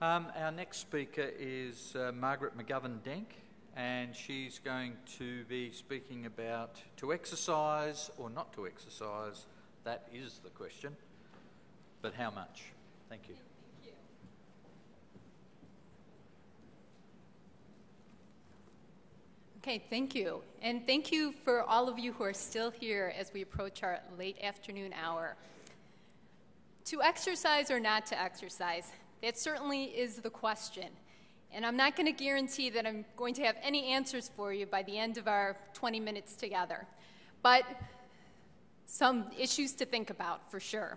Our next speaker is Margaret McGovern-Denk, and she's going to be speaking about to exercise or not to exercise. That is the question, but how much? Thank you. Okay, thank you. And thank you for all of you who are still here as we approach our late afternoon hour. To exercise or not to exercise, that certainly is the question. And I'm not going to guarantee that I'm going to have any answers for you by the end of our 20 minutes together. But some issues to think about for sure.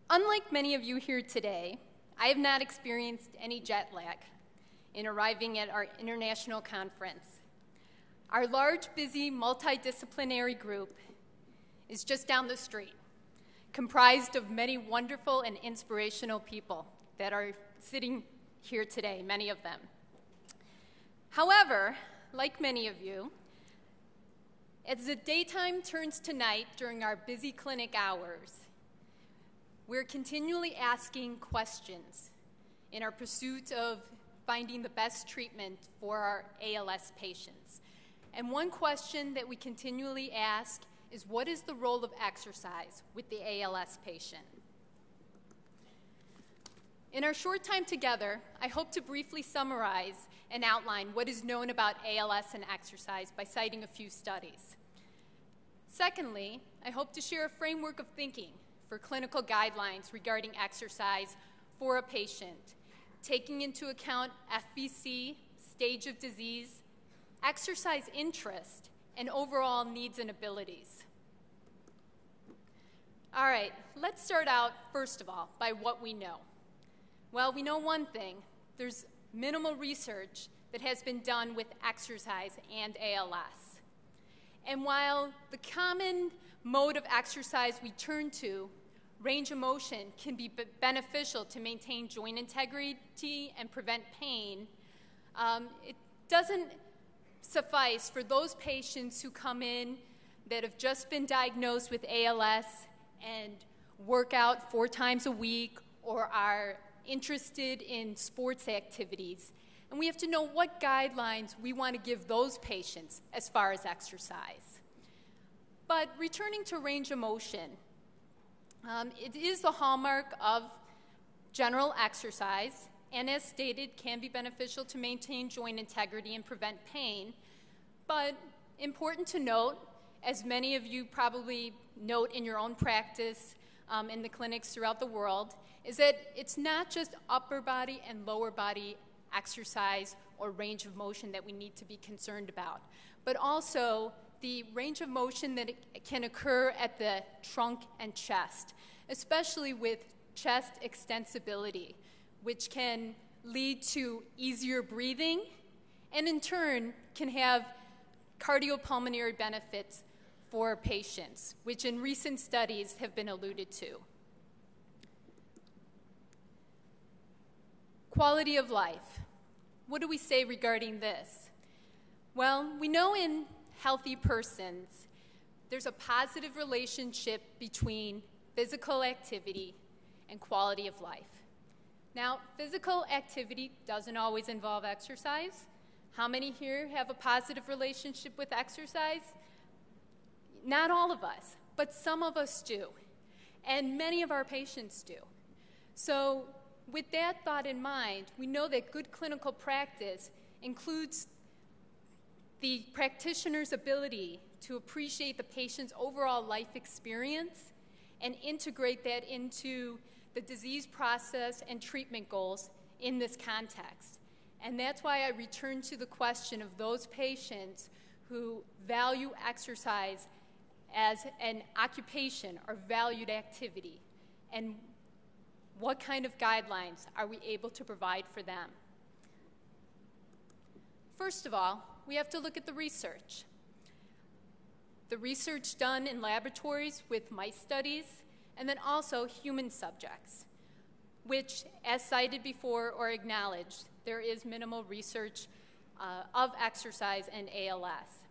Unlike many of you here today, I have not experienced any jet lag in arriving at our international conference. Our large, busy, multidisciplinary group is just down the street, comprised of many wonderful and inspirational people that are sitting here today, many of them. However, like many of you, as the daytime turns to night during our busy clinic hours, we're continually asking questions in our pursuit of finding the best treatment for our ALS patients. And one question that we continually ask is, what is the role of exercise with the ALS patient? In our short time together, I hope to briefly summarize and outline what is known about ALS and exercise by citing a few studies. Secondly, I hope to share a framework of thinking for clinical guidelines regarding exercise for a patient, taking into account FVC, stage of disease, exercise interest, and overall needs and abilities. All right, let's start out, first of all, by what we know. Well, we know one thing. There's minimal research that has been done with exercise and ALS. And while the common mode of exercise we turn to, range of motion, can be beneficial to maintain joint integrity and prevent pain, it doesn't suffice for those patients who come in that have just been diagnosed with ALS and work out 4 times a week or are interested in sports activities. And we have to know what guidelines we want to give those patients as far as exercise. But returning to range of motion, it is the hallmark of general exercise, and as stated, can be beneficial to maintain joint integrity and prevent pain. But important to note, as many of you probably note in your own practice in the clinics throughout the world, is that it's not just upper body and lower body exercise or range of motion that we need to be concerned about, but also the range of motion that can occur at the trunk and chest, especially with chest extensibility, which can lead to easier breathing and in turn can have cardiopulmonary benefits for patients, which in recent studies have been alluded to. Quality of life. What do we say regarding this? Well, we know in healthy persons, there's a positive relationship between physical activity and quality of life. Now, physical activity doesn't always involve exercise. How many here have a positive relationship with exercise? Not all of us, but some of us do, and many of our patients do. So with that thought in mind, we know that good clinical practice includes the practitioner's ability to appreciate the patient's overall life experience and integrate that into the disease process and treatment goals in this context. And that's why I return to the question of those patients who value exercise as an occupation or valued activity, and what kind of guidelines are we able to provide for them? First of all, we have to look at the research. The research done in laboratories with mice studies, and then also human subjects, which, as cited before or acknowledged, there is minimal research of exercise and ALS.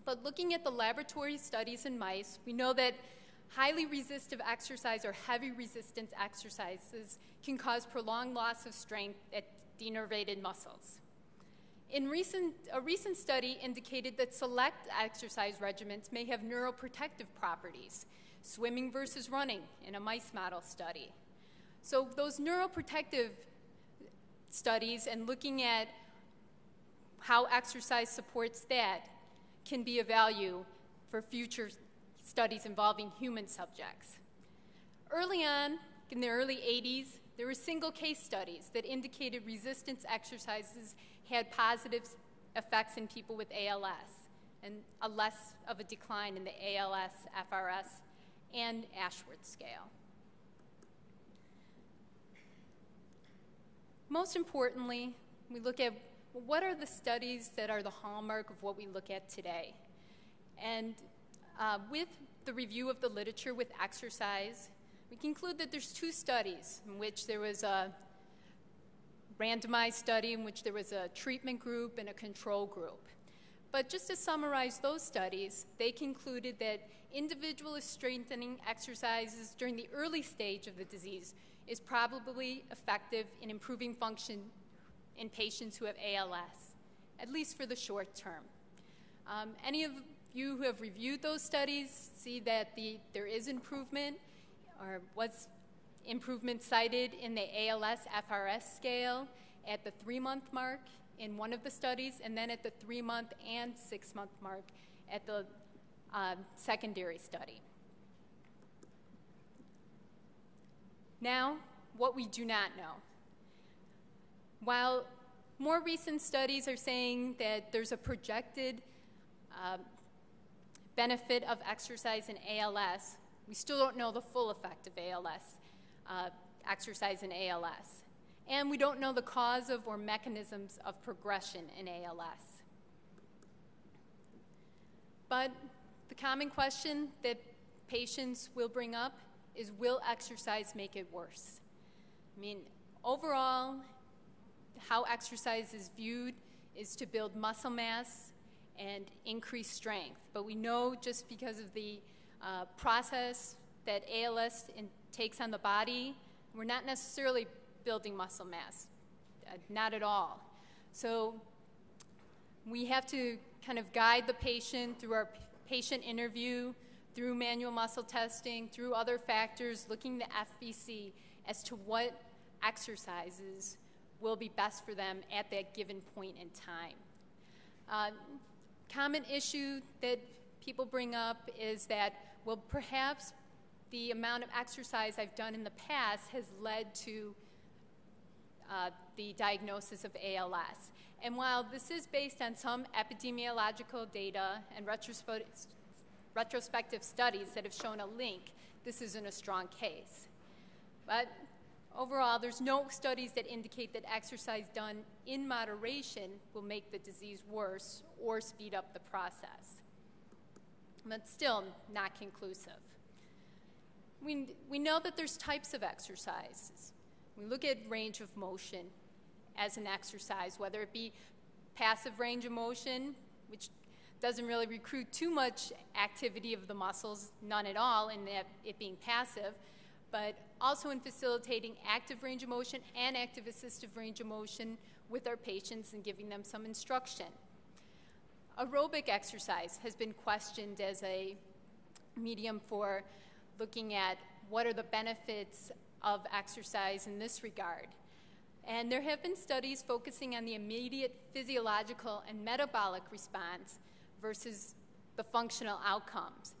But looking at the laboratory studies in mice, we know that highly resistive exercise or heavy resistance exercises can cause prolonged loss of strength at denervated muscles. A recent study indicated that select exercise regimens may have neuroprotective properties, swimming versus running in a mice model study. So those neuroprotective studies and looking at how exercise supports that can be of value for future studies involving human subjects. Early on, in the early 80s, there were single case studies that indicated resistance exercises had positive effects in people with ALS and a less of a decline in the ALS, FRS, and Ashworth scale. Most importantly, we look at what are the studies that are the hallmark of what we look at today. And with the review of the literature with exercise, we conclude that there's two studies in which there was a randomized study in which there was a treatment group and a control group. But just to summarize those studies, they concluded that individualist strengthening exercises during the early stage of the disease is probably effective in improving function in patients who have ALS, at least for the short term. Any of you who have reviewed those studies see that there is improvement, or was improvement cited in the ALS-FRS scale at the 3-month mark in one of the studies, and then at the 3-month and 6-month mark at the secondary study. Now, what we do not know. While more recent studies are saying that there's a projected benefit of exercise in ALS, we still don't know the full effect of exercise in ALS. And we don't know the cause of or mechanisms of progression in ALS. But the common question that patients will bring up is, will exercise make it worse? I mean, overall, how exercise is viewed is to build muscle mass and increase strength. But we know just because of the process that ALS takes on the body, we're not necessarily building muscle mass, not at all. So we have to kind of guide the patient through our patient interview, through manual muscle testing, through other factors, looking at FVC as to what exercises will be best for them at that given point in time. Common issue that people bring up is that, well, perhaps the amount of exercise I've done in the past has led to the diagnosis of ALS. And while this is based on some epidemiological data and retrospective studies that have shown a link, this isn't a strong case. But overall, there's no studies that indicate that exercise done in moderation will make the disease worse or speed up the process. But still not conclusive. We know that there's types of exercises. We look at range of motion as an exercise, whether it be passive range of motion, which doesn't really recruit too much activity of the muscles, none at all in that it being passive, but also in facilitating active range of motion and active assistive range of motion with our patients and giving them some instruction. Aerobic exercise has been questioned as a medium for looking at what are the benefits of exercise in this regard. And there have been studies focusing on the immediate physiological and metabolic response versus the functional outcomes.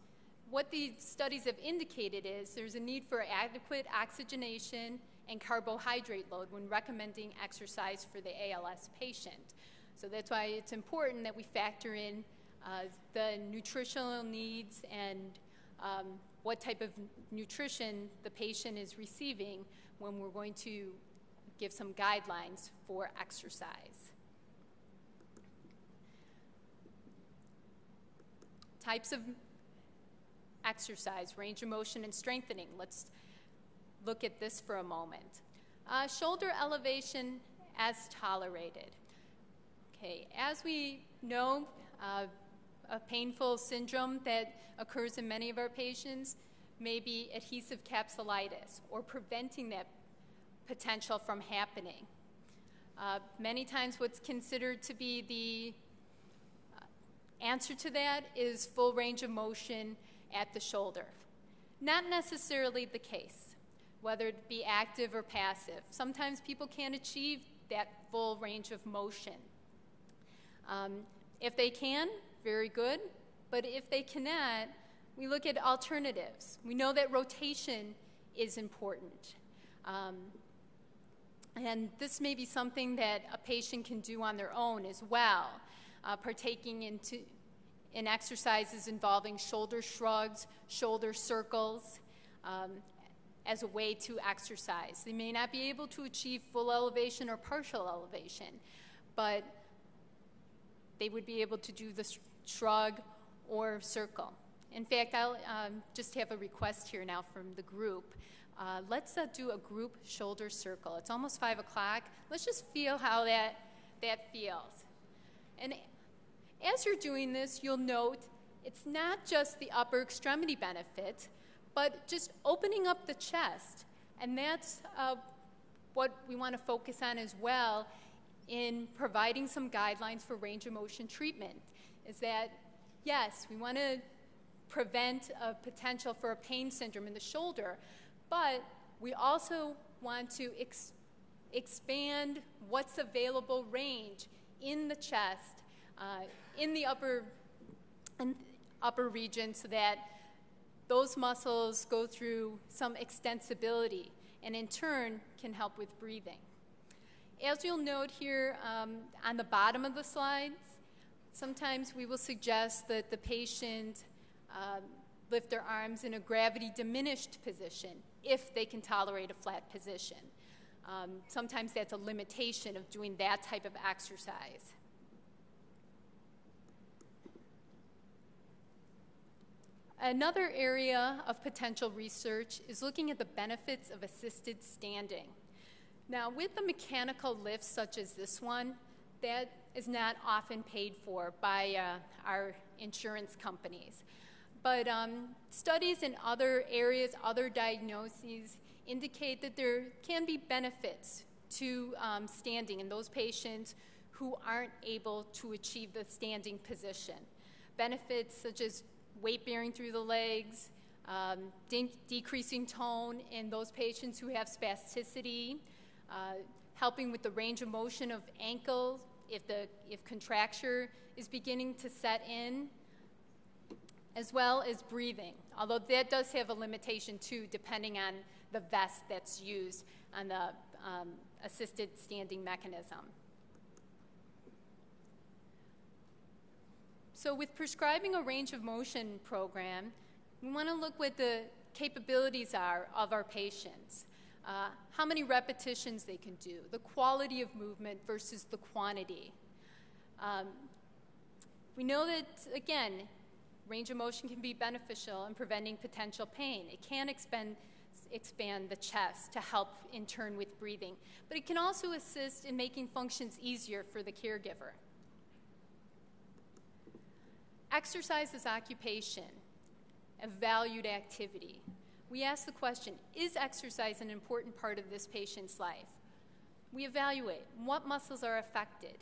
What these studies have indicated is there's a need for adequate oxygenation and carbohydrate load when recommending exercise for the ALS patient. So that's why it's important that we factor in the nutritional needs and what type of nutrition the patient is receiving when we're going to give some guidelines for exercise. Types of exercise, range of motion and strengthening. Let's look at this for a moment. Shoulder elevation as tolerated. Okay, as we know, a painful syndrome that occurs in many of our patients maybe adhesive capsulitis or preventing that potential from happening. Many times what's considered to be the answer to that is full range of motion at the shoulder. Not necessarily the case, whether it be active or passive. Sometimes people can't achieve that full range of motion. If they can, very good, but if they cannot, we look at alternatives. We know that rotation is important. And this may be something that a patient can do on their own as well, partaking in exercises involving shoulder shrugs, shoulder circles, as a way to exercise. They may not be able to achieve full elevation or partial elevation, but they would be able to do the shrug or circle. In fact, I'll just have a request here now from the group. Let's do a group shoulder circle. It's almost 5 o'clock. Let's just feel how that feels. And as you're doing this, you'll note it's not just the upper extremity benefit, but just opening up the chest. And that's what we want to focus on as well in providing some guidelines for range of motion treatment, is that, yes, we want to prevent a potential for a pain syndrome in the shoulder, but we also want to expand what's available range in the chest, in the upper region, so that those muscles go through some extensibility and in turn can help with breathing. As you'll note here on the bottom of the slides, sometimes we will suggest that the patient lift their arms in a gravity-diminished position if they can tolerate a flat position. Sometimes that's a limitation of doing that type of exercise. Another area of potential research is looking at the benefits of assisted standing. Now, with the mechanical lifts such as this one, that is not often paid for by our insurance companies. But studies in other areas, other diagnoses, indicate that there can be benefits to standing in those patients who aren't able to achieve the standing position. Benefits such as weight bearing through the legs, decreasing tone in those patients who have spasticity, helping with the range of motion of ankles if contracture is beginning to set in, as well as breathing, although that does have a limitation too, depending on the vest that's used on the assisted standing mechanism. So with prescribing a range of motion program, we want to look what the capabilities are of our patients, how many repetitions they can do, the quality of movement versus the quantity. We know that, again, range of motion can be beneficial in preventing potential pain. It can expand the chest to help in turn with breathing, but it can also assist in making functions easier for the caregiver. Exercise is occupation, a valued activity. We ask the question, is exercise an important part of this patient's life? We evaluate what muscles are affected,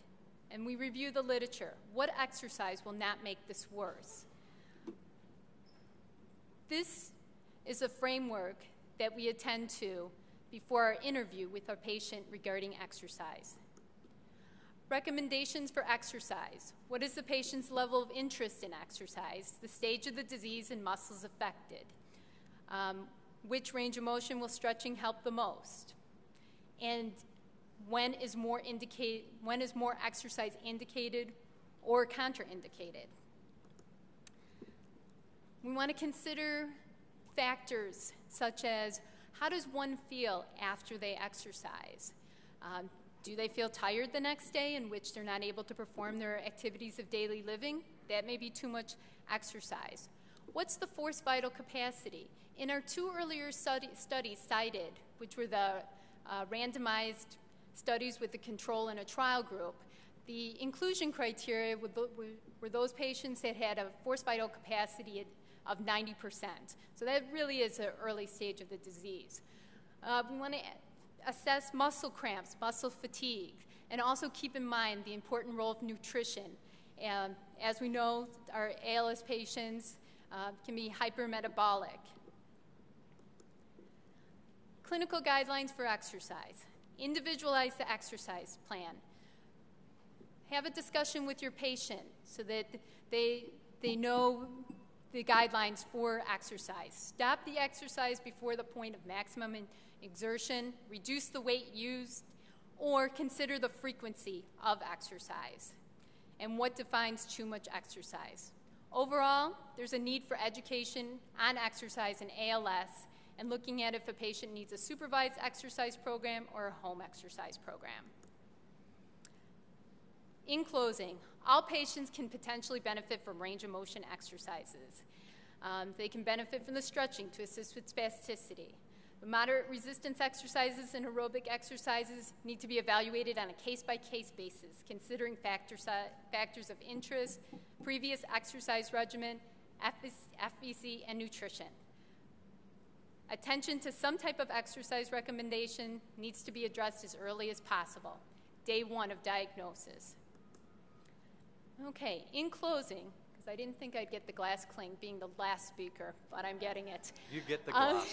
and we review the literature. What exercise will not make this worse? This is a framework that we attend to before our interview with our patient regarding exercise. Recommendations for exercise. What is the patient's level of interest in exercise, the stage of the disease and muscles affected? Which range of motion will stretching help the most? And when is more exercise indicated or contraindicated? We want to consider factors such as, how does one feel after they exercise? Do they feel tired the next day, in which they're not able to perform their activities of daily living? That may be too much exercise. What's the forced vital capacity? In our two earlier studies cited, which were the randomized studies with the control and a trial group, the inclusion criteria were those patients that had a forced vital capacity of 90%. So that really is an early stage of the disease. We want to assess muscle cramps, muscle fatigue, and also keep in mind the important role of nutrition. As we know, our ALS patients can be hypermetabolic. Clinical guidelines for exercise. Individualize the exercise plan. Have a discussion with your patient so that they know the guidelines for exercise. Stop the exercise before the point of maximum exertion, reduce the weight used, or consider the frequency of exercise and what defines too much exercise. Overall, there's a need for education on exercise in ALS and looking at if a patient needs a supervised exercise program or a home exercise program. In closing, all patients can potentially benefit from range of motion exercises. They can benefit from the stretching to assist with spasticity. The moderate resistance exercises and aerobic exercises need to be evaluated on a case-by-case basis, considering factors of interest, previous exercise regimen, FVC, and nutrition. Attention to some type of exercise recommendation needs to be addressed as early as possible, day one of diagnosis. Okay, in closing, because I didn't think I'd get the glass clink being the last speaker, but I'm getting it. You get the glass.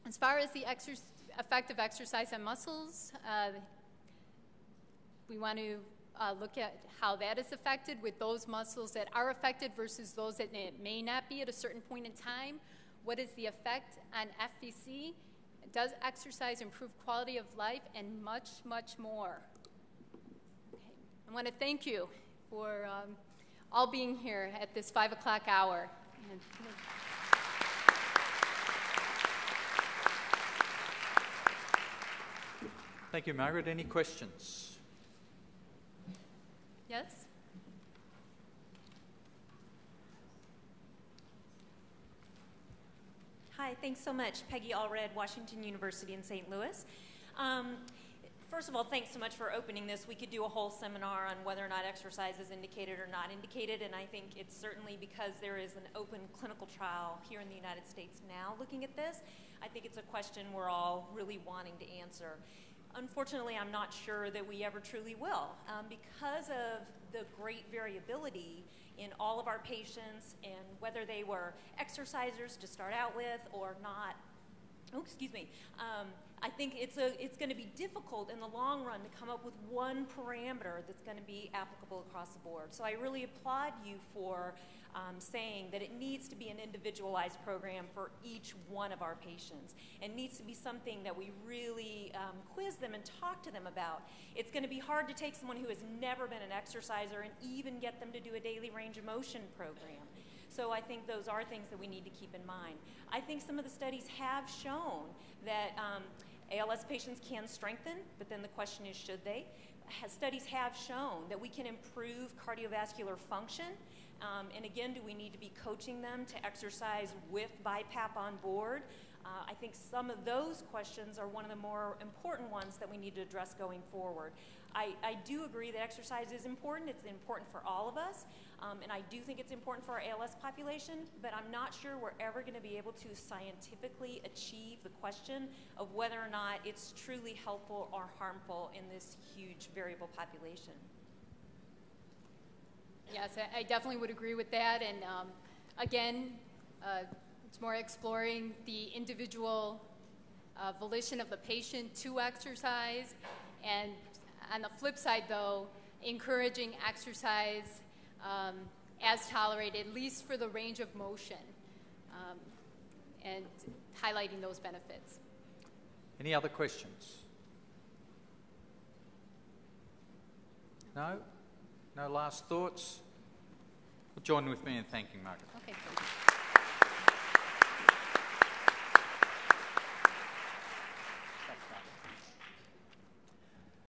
As far as the effect of exercise on muscles, we want to look at how that is affected with those muscles that are affected versus those that may not be at a certain point in time. What is the effect on FVC? Does exercise improve quality of life? And much, much more. Okay. I want to thank you for all being here at this 5 o'clock hour. Thank you, Margaret. Any questions? Yes? Hi, thanks so much. Peggy Allred, Washington University in St. Louis. First of all, thanks so much for opening this. We could do a whole seminar on whether or not exercise is indicated or not indicated, and I think it's certainly because there is an open clinical trial here in the United States now looking at this. I think it's a question we're all really wanting to answer. Unfortunately, I'm not sure that we ever truly will because of the great variability in all of our patients and whether they were exercisers to start out with or not. Oh, excuse me. I think it's going to be difficult in the long run to come up with one parameter that's going to be applicable across the board. So I really applaud you for saying that it needs to be an individualized program for each one of our patients. It needs to be something that we really quiz them and talk to them about. It's going to be hard to take someone who has never been an exerciser and even get them to do a daily range of motion program. So I think those are things that we need to keep in mind. I think some of the studies have shown that ALS patients can strengthen, but then the question is, should they? Studies have shown that we can improve cardiovascular function. And again, do we need to be coaching them to exercise with BiPAP on board? I think some of those questions are one of the more important ones that we need to address going forward. I do agree that exercise is important. It's important for all of us. And I do think it's important for our ALS population, but I'm not sure we're ever going to be able to scientifically achieve the question of whether or not it's truly helpful or harmful in this huge variable population. Yes, I definitely would agree with that. And again, it's more exploring the individual volition of the patient to exercise. And on the flip side, though, encouraging exercise as tolerated, at least for the range of motion, and highlighting those benefits. Any other questions? No? No last thoughts? Join with me in thanking Margaret. Okay.